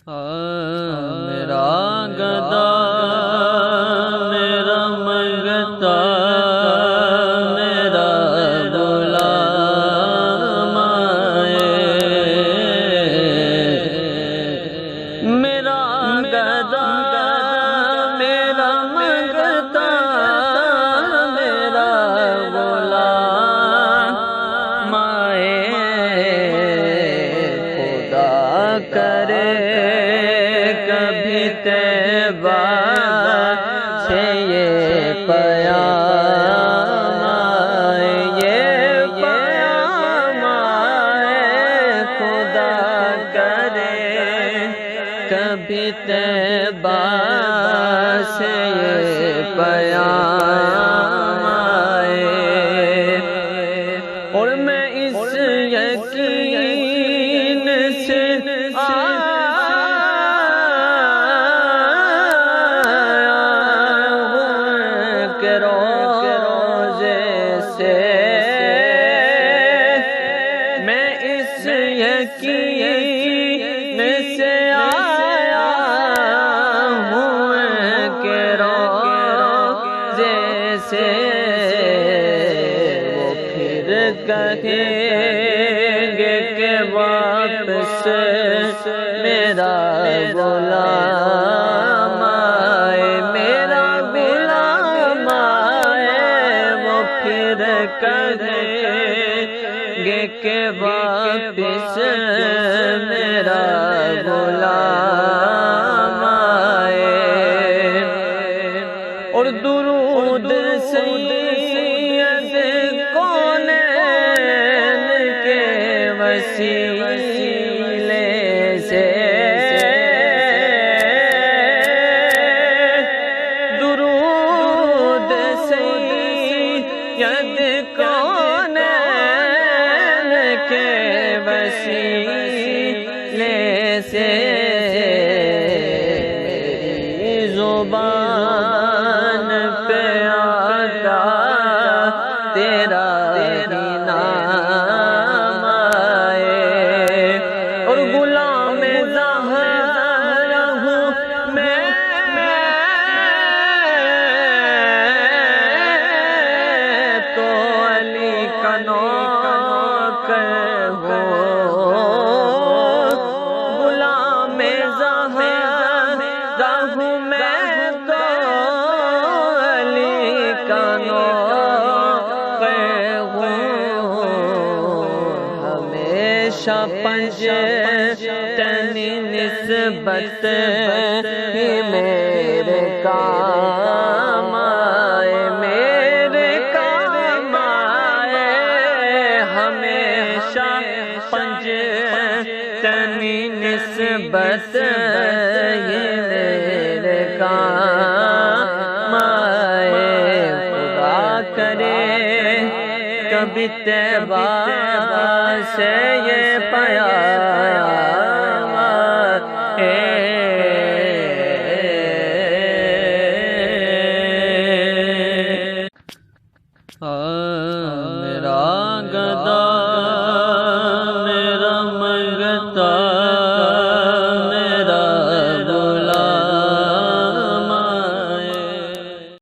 میرا گدا میرا منگتا میرا غلام میرا گدا میرا منگتا میرا غلام خدا کرے کبھی طیبہ سے یہ پیام آئے، یہ پیام آئے، خدا کرے کبھی طیبہ سے یہ پیام آئے، اور میں اس یقین سے یقین سے آیا ہوں کہ روزے سے وہ پھر کہیں گے کہ واپس میرا غلام آئے، میرا غلام آئے، وہ پھر کہیں گے کہ واپس میرا غلام آئے، اور درود سید کونین کے وسیلے سے، درود سید کونین کے وسیلے سے میری زبان پہ آقا تیرا نام آئے، اور غلام زہرا ہوں میں تو علی کا نوکر ہمیشہ پنجتنی نسبت ہی میرے کام آئے، میرے کام آئے، ہمیشہ پنجتنی نسبت ہی میرے کام آئے، خدا کرے کبھی طیبہ سے یہ پیام آئے۔ میرا